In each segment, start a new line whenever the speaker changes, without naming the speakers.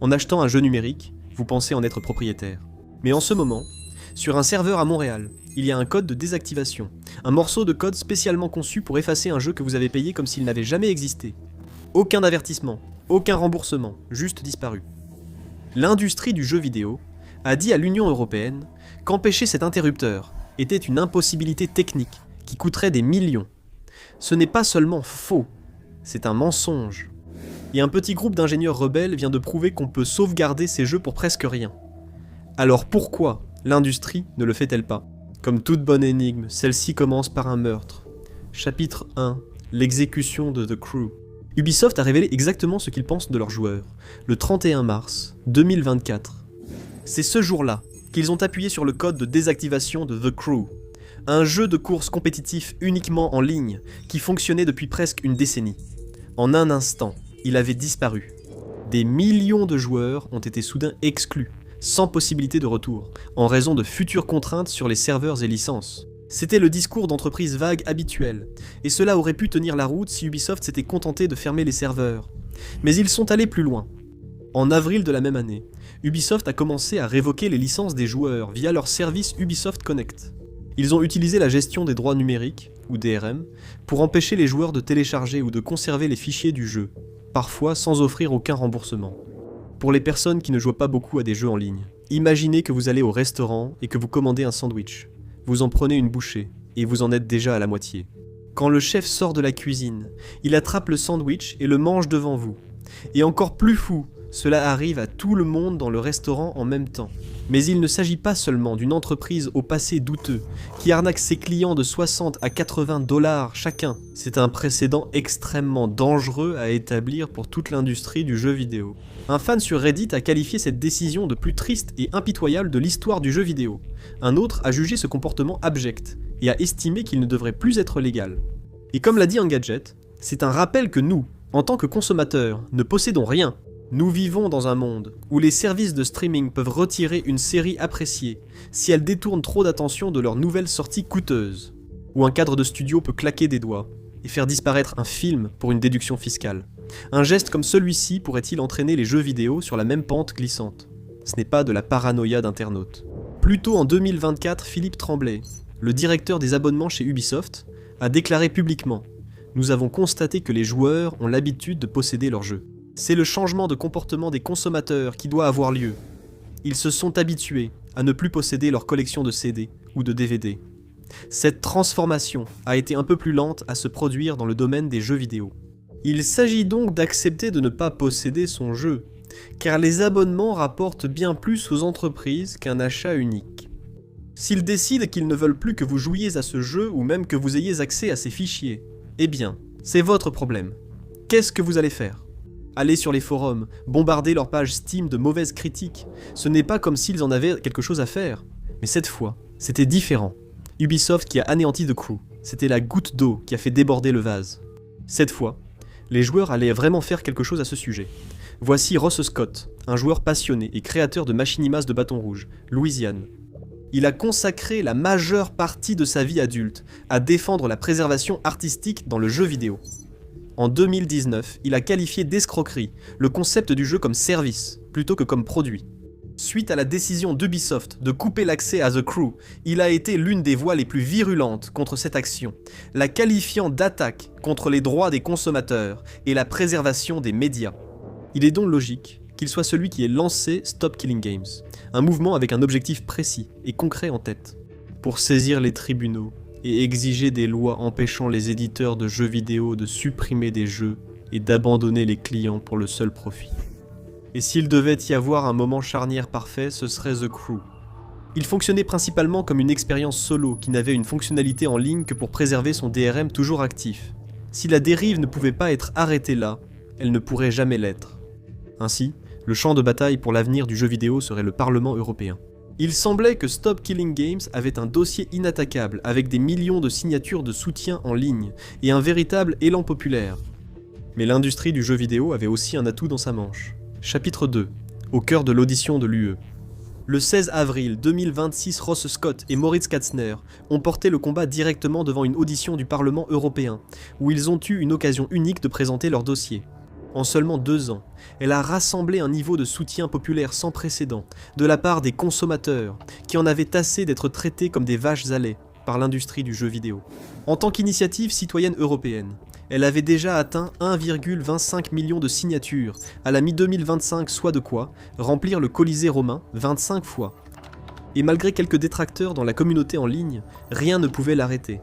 En achetant un jeu numérique, vous pensez en être propriétaire. Mais en ce moment, sur un serveur à Montréal, il y a un code de désactivation, un morceau de code spécialement conçu pour effacer un jeu que vous avez payé comme s'il n'avait jamais existé. Aucun avertissement, aucun remboursement, juste disparu. L'industrie du jeu vidéo a dit à l'Union européenne qu'empêcher cet interrupteur était une impossibilité technique qui coûterait des millions. Ce n'est pas seulement faux, c'est un mensonge. Et un petit groupe d'ingénieurs rebelles vient de prouver qu'on peut sauvegarder ces jeux pour presque rien. Alors pourquoi l'industrie ne le fait-elle pas? Comme toute bonne énigme, celle-ci commence par un meurtre. Chapitre 1. L'exécution de The Crew. Ubisoft a révélé exactement ce qu'ils pensent de leurs joueurs, le 31 mars 2024. C'est ce jour-là qu'ils ont appuyé sur le code de désactivation de The Crew, un jeu de course compétitif uniquement en ligne qui fonctionnait depuis presque une décennie. En un instant, il avait disparu. Des millions de joueurs ont été soudain exclus, sans possibilité de retour, en raison de futures contraintes sur les serveurs et licences. C'était le discours d'entreprise vague habituel, et cela aurait pu tenir la route si Ubisoft s'était contenté de fermer les serveurs. Mais ils sont allés plus loin. En avril de la même année, Ubisoft a commencé à révoquer les licences des joueurs via leur service Ubisoft Connect. Ils ont utilisé la gestion des droits numériques, ou DRM, pour empêcher les joueurs de télécharger ou de conserver les fichiers du jeu, parfois sans offrir aucun remboursement. Pour les personnes qui ne jouent pas beaucoup à des jeux en ligne, imaginez que vous allez au restaurant et que vous commandez un sandwich. Vous en prenez une bouchée, et vous en êtes déjà à la moitié. Quand le chef sort de la cuisine, il attrape le sandwich et le mange devant vous. Et encore plus fou, cela arrive à tout le monde dans le restaurant en même temps. Mais il ne s'agit pas seulement d'une entreprise au passé douteux, qui arnaque ses clients de 60 à 80 $ chacun. C'est un précédent extrêmement dangereux à établir pour toute l'industrie du jeu vidéo. Un fan sur Reddit a qualifié cette décision de plus triste et impitoyable de l'histoire du jeu vidéo. Un autre a jugé ce comportement abject, et a estimé qu'il ne devrait plus être légal. Et comme l'a dit Engadget, c'est un rappel que nous, en tant que consommateurs, ne possédons rien. Nous vivons dans un monde où les services de streaming peuvent retirer une série appréciée si elle détourne trop d'attention de leur nouvelle sortie coûteuse, où un cadre de studio peut claquer des doigts et faire disparaître un film pour une déduction fiscale. Un geste comme celui-ci pourrait-il entraîner les jeux vidéo sur la même pente glissante? Ce n'est pas de la paranoïa d'internautes. Plus tôt en 2024, Philippe Tremblay, le directeur des abonnements chez Ubisoft, a déclaré publiquement « Nous avons constaté que les joueurs ont l'habitude de posséder leurs jeux. C'est le changement de comportement des consommateurs qui doit avoir lieu. Ils se sont habitués à ne plus posséder leur collection de CD ou de DVD. Cette transformation a été un peu plus lente à se produire dans le domaine des jeux vidéo. Il s'agit donc d'accepter de ne pas posséder son jeu, car les abonnements rapportent bien plus aux entreprises qu'un achat unique. S'ils décident qu'ils ne veulent plus que vous jouiez à ce jeu ou même que vous ayez accès à ces fichiers, eh bien, c'est votre problème. Qu'est-ce que vous allez faire ? Aller sur les forums, bombarder leur page Steam de mauvaises critiques, ce n'est pas comme s'ils en avaient quelque chose à faire. Mais cette fois, c'était différent. Ubisoft qui a anéanti The Crew, c'était la goutte d'eau qui a fait déborder le vase. Cette fois, les joueurs allaient vraiment faire quelque chose à ce sujet. Voici Ross Scott, un joueur passionné et créateur de machinimas de bâton rouge, Louisiane. Il a consacré la majeure partie de sa vie adulte à défendre la préservation artistique dans le jeu vidéo. En 2019, il a qualifié d'escroquerie le concept du jeu comme service, plutôt que comme produit. Suite à la décision d'Ubisoft de couper l'accès à The Crew, il a été l'une des voix les plus virulentes contre cette action, la qualifiant d'attaque contre les droits des consommateurs et la préservation des médias. Il est donc logique qu'il soit celui qui ait lancé Stop Killing Games, un mouvement avec un objectif précis et concret en tête, pour saisir les tribunaux et exiger des lois empêchant les éditeurs de jeux vidéo de supprimer des jeux et d'abandonner les clients pour le seul profit. Et s'il devait y avoir un moment charnière parfait, ce serait The Crew. Il fonctionnait principalement comme une expérience solo qui n'avait une fonctionnalité en ligne que pour préserver son DRM toujours actif. Si la dérive ne pouvait pas être arrêtée là, elle ne pourrait jamais l'être. Ainsi, le champ de bataille pour l'avenir du jeu vidéo serait le Parlement européen. Il semblait que Stop Killing Games avait un dossier inattaquable avec des millions de signatures de soutien en ligne et un véritable élan populaire. Mais l'industrie du jeu vidéo avait aussi un atout dans sa manche. Chapitre 2. Au cœur de l'audition de l'UE. Le 16 avril 2026, Ross Scott et Moritz Katzner ont porté le combat directement devant une audition du Parlement européen, où ils ont eu une occasion unique de présenter leur dossier. En seulement 2 ans, elle a rassemblé un niveau de soutien populaire sans précédent de la part des consommateurs qui en avaient assez d'être traités comme des vaches à lait par l'industrie du jeu vidéo. En tant qu'initiative citoyenne européenne, elle avait déjà atteint 1,25 million de signatures à la mi-2025, soit de quoi remplir le Colisée romain 25 fois. Et malgré quelques détracteurs dans la communauté en ligne, rien ne pouvait l'arrêter.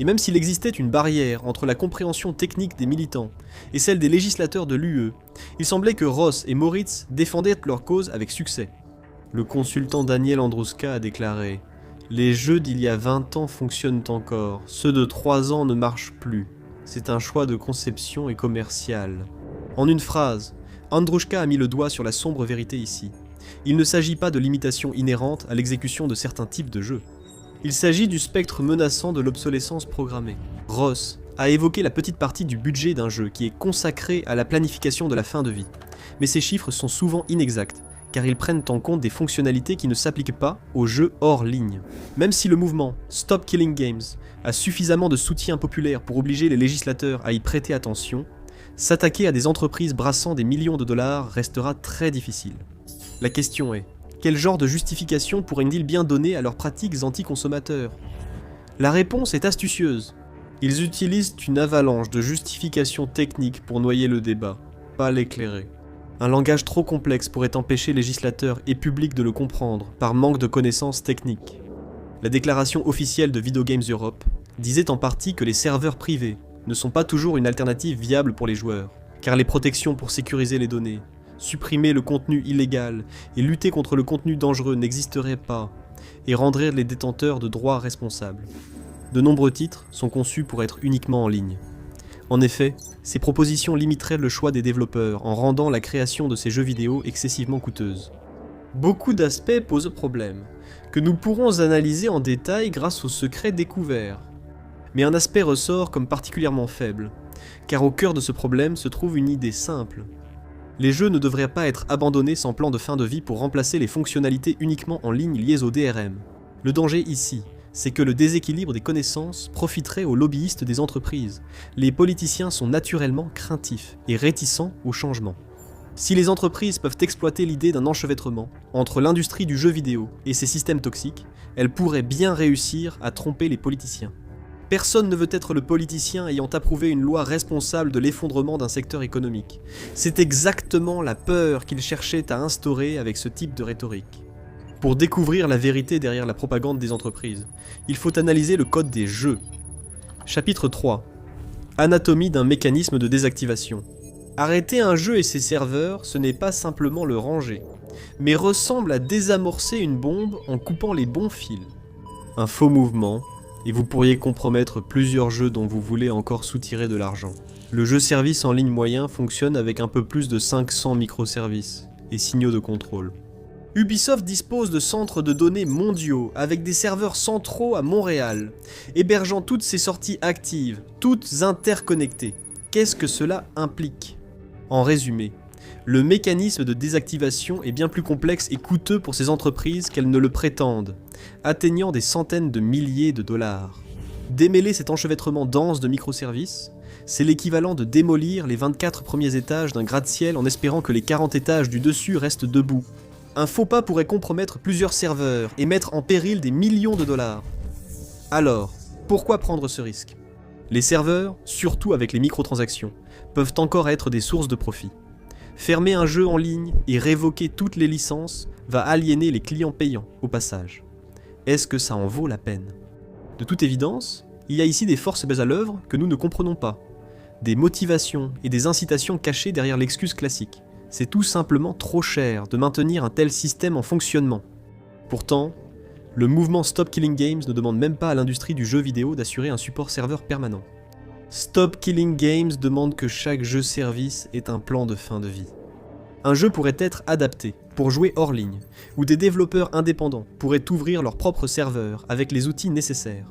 Et même s'il existait une barrière entre la compréhension technique des militants et celle des législateurs de l'UE, il semblait que Ross et Moritz défendaient leur cause avec succès. Le consultant Daniel Androuska a déclaré « Les jeux d'il y a 20 ans fonctionnent encore, ceux de 3 ans ne marchent plus. C'est un choix de conception et commercial. » En une phrase, Androuska a mis le doigt sur la sombre vérité ici. Il ne s'agit pas de limitation inhérente à l'exécution de certains types de jeux. Il s'agit du spectre menaçant de l'obsolescence programmée. Ross a évoqué la petite partie du budget d'un jeu qui est consacrée à la planification de la fin de vie. Mais ces chiffres sont souvent inexacts, car ils prennent en compte des fonctionnalités qui ne s'appliquent pas aux jeux hors ligne. Même si le mouvement Stop Killing Games a suffisamment de soutien populaire pour obliger les législateurs à y prêter attention, s'attaquer à des entreprises brassant des millions de dollars restera très difficile. La question est, quel genre de justification pourraient-ils bien donner à leurs pratiques anti-consommateurs ? La réponse est astucieuse. Ils utilisent une avalanche de justifications techniques pour noyer le débat, pas l'éclairer. Un langage trop complexe pourrait empêcher législateurs et publics de le comprendre par manque de connaissances techniques. La déclaration officielle de Video Games Europe disait en partie que les serveurs privés ne sont pas toujours une alternative viable pour les joueurs, car les protections pour sécuriser les données, supprimer le contenu illégal et lutter contre le contenu dangereux n'existeraient pas, et rendraient les détenteurs de droits responsables. De nombreux titres sont conçus pour être uniquement en ligne. En effet, ces propositions limiteraient le choix des développeurs en rendant la création de ces jeux vidéo excessivement coûteuse. Beaucoup d'aspects posent problème, que nous pourrons analyser en détail grâce aux secrets découverts. Mais un aspect ressort comme particulièrement faible, car au cœur de ce problème se trouve une idée simple. Les jeux ne devraient pas être abandonnés sans plan de fin de vie pour remplacer les fonctionnalités uniquement en ligne liées au DRM. Le danger ici, c'est que le déséquilibre des connaissances profiterait aux lobbyistes des entreprises. Les politiciens sont naturellement craintifs et réticents au changement. Si les entreprises peuvent exploiter l'idée d'un enchevêtrement entre l'industrie du jeu vidéo et ses systèmes toxiques, elles pourraient bien réussir à tromper les politiciens. Personne ne veut être le politicien ayant approuvé une loi responsable de l'effondrement d'un secteur économique. C'est exactement la peur qu'ils cherchaient à instaurer avec ce type de rhétorique. Pour découvrir la vérité derrière la propagande des entreprises, il faut analyser le code des jeux. Chapitre 3. Anatomie d'un mécanisme de désactivation. Arrêter un jeu et ses serveurs, ce n'est pas simplement le ranger, mais ressemble à désamorcer une bombe en coupant les bons fils. Un faux mouvement, et vous pourriez compromettre plusieurs jeux dont vous voulez encore soutirer de l'argent. Le jeu-service en ligne moyen fonctionne avec un peu plus de 500 microservices et signaux de contrôle. Ubisoft dispose de centres de données mondiaux avec des serveurs centraux à Montréal, hébergeant toutes ses sorties actives, toutes interconnectées. Qu'est-ce que cela implique ? En résumé, le mécanisme de désactivation est bien plus complexe et coûteux pour ces entreprises qu'elles ne le prétendent, atteignant des centaines de milliers de dollars. Démêler cet enchevêtrement dense de microservices, c'est l'équivalent de démolir les 24 premiers étages d'un gratte-ciel en espérant que les 40 étages du dessus restent debout. Un faux pas pourrait compromettre plusieurs serveurs et mettre en péril des millions de dollars. Alors, pourquoi prendre ce risque ? Les serveurs, surtout avec les microtransactions, peuvent encore être des sources de profit. Fermer un jeu en ligne et révoquer toutes les licences va aliéner les clients payants au passage. Est-ce que ça en vaut la peine ? De toute évidence, il y a ici des forces à l'œuvre que nous ne comprenons pas. Des motivations et des incitations cachées derrière l'excuse classique. C'est tout simplement trop cher de maintenir un tel système en fonctionnement. Pourtant, le mouvement Stop Killing Games ne demande même pas à l'industrie du jeu vidéo d'assurer un support serveur permanent. Stop Killing Games demande que chaque jeu-service ait un plan de fin de vie. Un jeu pourrait être adapté pour jouer hors ligne, où des développeurs indépendants pourraient ouvrir leur propre serveur avec les outils nécessaires.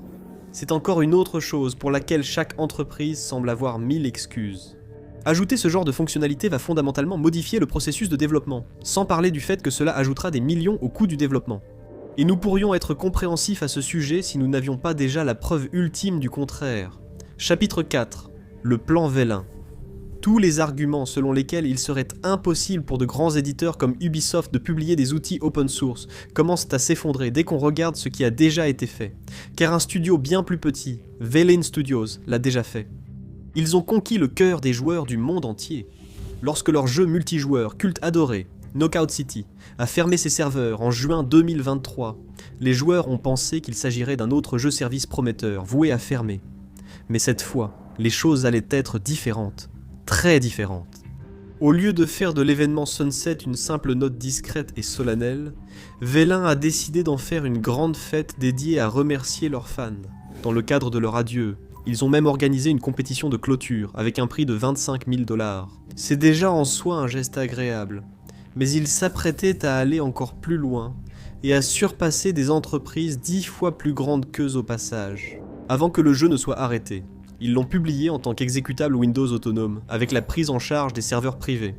C'est encore une autre chose pour laquelle chaque entreprise semble avoir 1000 excuses. Ajouter ce genre de fonctionnalité va fondamentalement modifier le processus de développement, sans parler du fait que cela ajoutera des millions au coût du développement. Et nous pourrions être compréhensifs à ce sujet si nous n'avions pas déjà la preuve ultime du contraire. Chapitre 4. Le plan Vélin. Tous les arguments selon lesquels il serait impossible pour de grands éditeurs comme Ubisoft de publier des outils open source commencent à s'effondrer dès qu'on regarde ce qui a déjà été fait, car un studio bien plus petit, Veilin Studios, l'a déjà fait. Ils ont conquis le cœur des joueurs du monde entier. Lorsque leur jeu multijoueur culte adoré, Knockout City, a fermé ses serveurs en juin 2023, les joueurs ont pensé qu'il s'agirait d'un autre jeu-service prometteur, voué à fermer. Mais cette fois, les choses allaient être différentes. Très différente. Au lieu de faire de l'événement Sunset une simple note discrète et solennelle, Veilin a décidé d'en faire une grande fête dédiée à remercier leurs fans. Dans le cadre de leur adieu, ils ont même organisé une compétition de clôture avec un prix de 25 000 $. C'est déjà en soi un geste agréable, mais ils s'apprêtaient à aller encore plus loin et à surpasser des entreprises 10 fois plus grandes qu'eux au passage, avant que le jeu ne soit arrêté. Ils l'ont publié en tant qu'exécutable Windows autonome, avec la prise en charge des serveurs privés.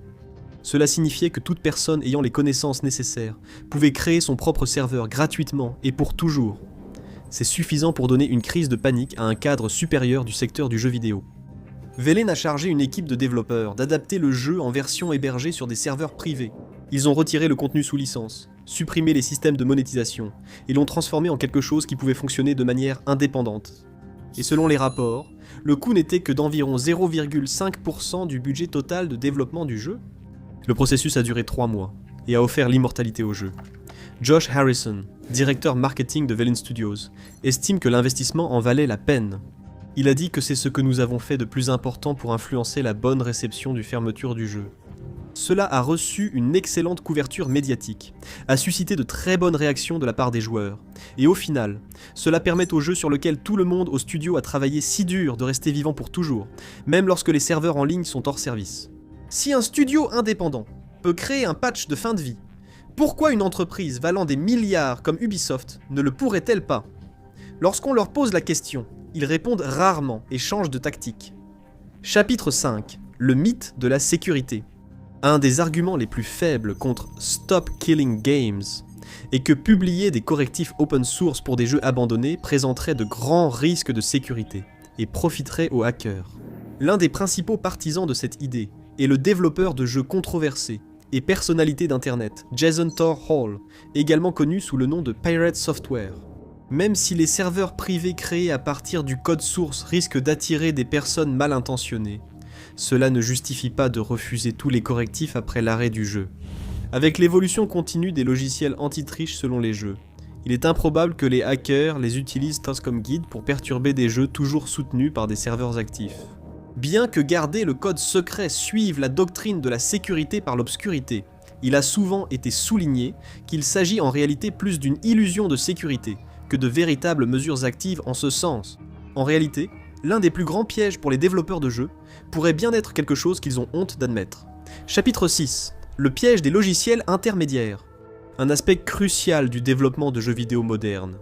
Cela signifiait que toute personne ayant les connaissances nécessaires pouvait créer son propre serveur gratuitement et pour toujours. C'est suffisant pour donner une crise de panique à un cadre supérieur du secteur du jeu vidéo. Veilin a chargé une équipe de développeurs d'adapter le jeu en version hébergée sur des serveurs privés. Ils ont retiré le contenu sous licence, supprimé les systèmes de monétisation, et l'ont transformé en quelque chose qui pouvait fonctionner de manière indépendante. Et selon les rapports, le coût n'était que d'environ 0,5% du budget total de développement du jeu. Le processus a duré 3 mois, et a offert l'immortalité au jeu. Josh Harrison, directeur marketing de Veilin Studios, estime que l'investissement en valait la peine. Il a dit que c'est ce que nous avons fait de plus important pour influencer la bonne réception du fermeture du jeu. Cela a reçu une excellente couverture médiatique, a suscité de très bonnes réactions de la part des joueurs, et au final, cela permet au jeu sur lequel tout le monde au studio a travaillé si dur de rester vivant pour toujours, même lorsque les serveurs en ligne sont hors service. Si un studio indépendant peut créer un patch de fin de vie, pourquoi une entreprise valant des milliards comme Ubisoft ne le pourrait-elle pas? Lorsqu'on leur pose la question, ils répondent rarement et changent de tactique. Chapitre 5. Le mythe de la sécurité. Un des arguments les plus faibles contre Stop Killing Games est que publier des correctifs open source pour des jeux abandonnés présenterait de grands risques de sécurité et profiterait aux hackers. L'un des principaux partisans de cette idée est le développeur de jeux controversés et personnalité d'internet, Jason Thor Hall, également connu sous le nom de Pirate Software. Même si les serveurs privés créés à partir du code source risquent d'attirer des personnes mal intentionnées, cela ne justifie pas de refuser tous les correctifs après l'arrêt du jeu. Avec l'évolution continue des logiciels anti-triche selon les jeux, il est improbable que les hackers les utilisent comme guide pour perturber des jeux toujours soutenus par des serveurs actifs. Bien que garder le code secret suive la doctrine de la sécurité par l'obscurité, il a souvent été souligné qu'il s'agit en réalité plus d'une illusion de sécurité que de véritables mesures actives en ce sens. En réalité, l'un des plus grands pièges pour les développeurs de jeux pourrait bien être quelque chose qu'ils ont honte d'admettre. Chapitre 6. Le piège des logiciels intermédiaires. Un aspect crucial du développement de jeux vidéo modernes,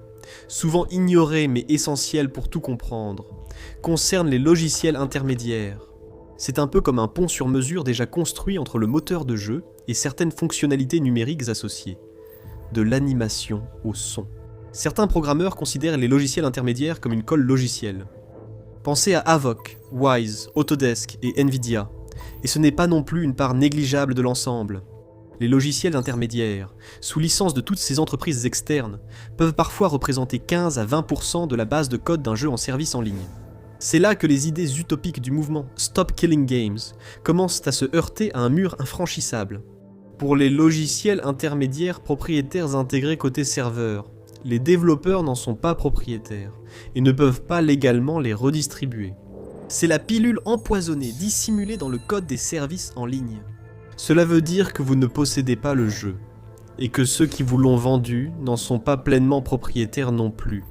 souvent ignoré mais essentiel pour tout comprendre, concerne les logiciels intermédiaires. C'est un peu comme un pont sur mesure déjà construit entre le moteur de jeu et certaines fonctionnalités numériques associées. De l'animation au son. Certains programmeurs considèrent les logiciels intermédiaires comme une colle logicielle. Pensez à Havok, Wise, Autodesk et Nvidia, et ce n'est pas non plus une part négligeable de l'ensemble. Les logiciels intermédiaires, sous licence de toutes ces entreprises externes, peuvent parfois représenter 15 à 20% de la base de code d'un jeu en service en ligne. C'est là que les idées utopiques du mouvement Stop Killing Games commencent à se heurter à un mur infranchissable. Pour les logiciels intermédiaires propriétaires intégrés côté serveur, les développeurs n'en sont pas propriétaires et ne peuvent pas légalement les redistribuer. C'est la pilule empoisonnée dissimulée dans le code des services en ligne. Cela veut dire que vous ne possédez pas le jeu, et que ceux qui vous l'ont vendu n'en sont pas pleinement propriétaires non plus.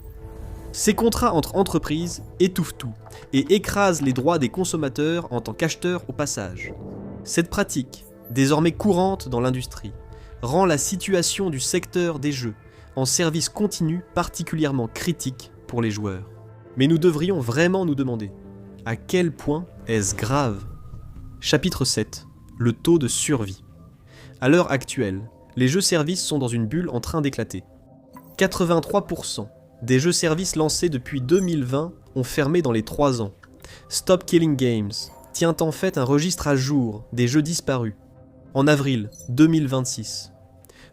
Ces contrats entre entreprises étouffent tout, et écrasent les droits des consommateurs en tant qu'acheteurs au passage. Cette pratique, désormais courante dans l'industrie, rend la situation du secteur des jeux en service continu particulièrement critique pour les joueurs. Mais nous devrions vraiment nous demander, à quel point est-ce grave? Chapitre 7. Le taux de survie. À l'heure actuelle, les jeux-services sont dans une bulle en train d'éclater. 83% des jeux-services lancés depuis 2020 ont fermé dans les 3 ans. Stop Killing Games tient en fait un registre à jour des jeux disparus. En avril 2026,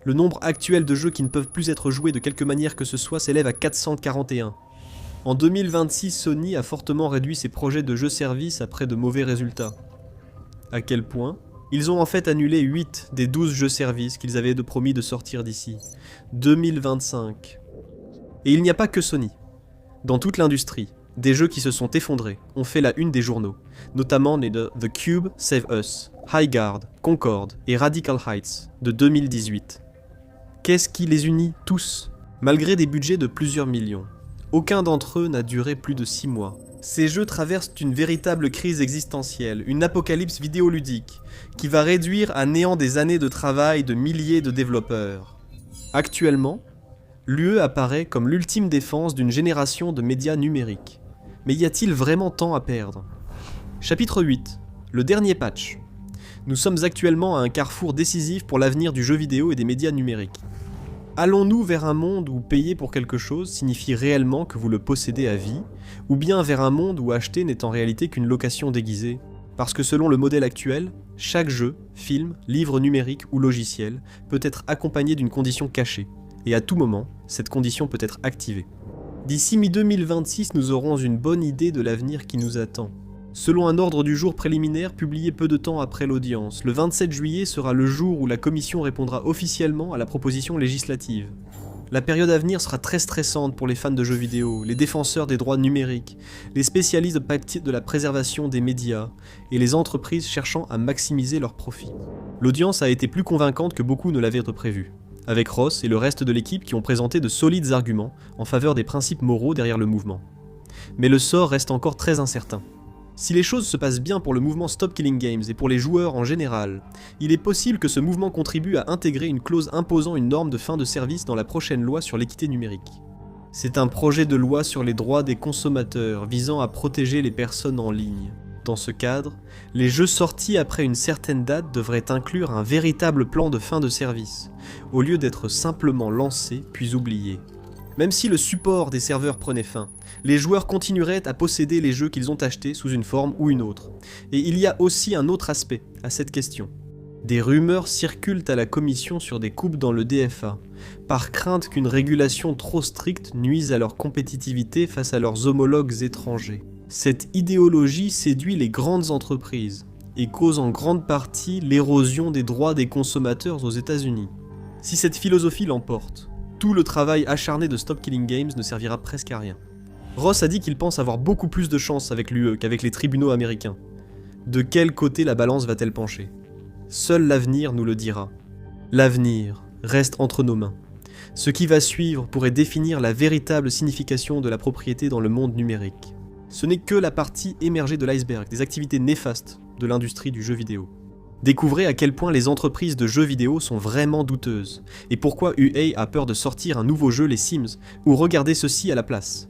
le nombre actuel de jeux qui ne peuvent plus être joués de quelque manière que ce soit s'élève à 441. En 2026, Sony a fortement réduit ses projets de jeux-services après de mauvais résultats. À quel point ? Ils ont en fait annulé 8 des 12 jeux-services qu'ils avaient promis de sortir d'ici 2025. Et il n'y a pas que Sony. Dans toute l'industrie, des jeux qui se sont effondrés ont fait la une des journaux, notamment les de The Cube Save Us, Highguard, Concord et Radical Heights de 2018. Qu'est-ce qui les unit tous ? Malgré des budgets de plusieurs millions, aucun d'entre eux n'a duré plus de 6 mois. Ces jeux traversent une véritable crise existentielle, une apocalypse vidéoludique, qui va réduire à néant des années de travail de milliers de développeurs. Actuellement, l'UE apparaît comme l'ultime défense d'une génération de médias numériques. Mais y a-t-il vraiment tant à perdre ? Chapitre 8. Le dernier patch. Nous sommes actuellement à un carrefour décisif pour l'avenir du jeu vidéo et des médias numériques. Allons-nous vers un monde où payer pour quelque chose signifie réellement que vous le possédez à vie, ou bien vers un monde où acheter n'est en réalité qu'une location déguisée ? Parce que selon le modèle actuel, chaque jeu, film, livre numérique ou logiciel peut être accompagné d'une condition cachée, et à tout moment, cette condition peut être activée. D'ici mi-2026, nous aurons une bonne idée de l'avenir qui nous attend. Selon un ordre du jour préliminaire publié peu de temps après l'audience, le 27 juillet sera le jour où la Commission répondra officiellement à la proposition législative. La période à venir sera très stressante pour les fans de jeux vidéo, les défenseurs des droits numériques, les spécialistes de la préservation des médias et les entreprises cherchant à maximiser leurs profits. L'audience a été plus convaincante que beaucoup ne l'avaient prévu, avec Ross et le reste de l'équipe qui ont présenté de solides arguments en faveur des principes moraux derrière le mouvement. Mais le sort reste encore très incertain. Si les choses se passent bien pour le mouvement Stop Killing Games et pour les joueurs en général, il est possible que ce mouvement contribue à intégrer une clause imposant une norme de fin de service dans la prochaine loi sur l'équité numérique. C'est un projet de loi sur les droits des consommateurs visant à protéger les personnes en ligne. Dans ce cadre, les jeux sortis après une certaine date devraient inclure un véritable plan de fin de service, au lieu d'être simplement lancés puis oubliés. Même si le support des serveurs prenait fin, les joueurs continueraient à posséder les jeux qu'ils ont achetés sous une forme ou une autre. Et il y a aussi un autre aspect à cette question. Des rumeurs circulent à la commission sur des coupes dans le DFA, par crainte qu'une régulation trop stricte nuise à leur compétitivité face à leurs homologues étrangers. Cette idéologie séduit les grandes entreprises et cause en grande partie l'érosion des droits des consommateurs aux États-Unis. Si cette philosophie l'emporte, tout le travail acharné de Stop Killing Games ne servira presque à rien. Ross a dit qu'il pense avoir beaucoup plus de chance avec l'UE qu'avec les tribunaux américains. De quel côté la balance va-t-elle pencher ? Seul l'avenir nous le dira. L'avenir reste entre nos mains. Ce qui va suivre pourrait définir la véritable signification de la propriété dans le monde numérique. Ce n'est que la partie émergée de l'iceberg des activités néfastes de l'industrie du jeu vidéo. Découvrez à quel point les entreprises de jeux vidéo sont vraiment douteuses, et pourquoi EA a peur de sortir un nouveau jeu, les Sims, ou regardez ceci à la place.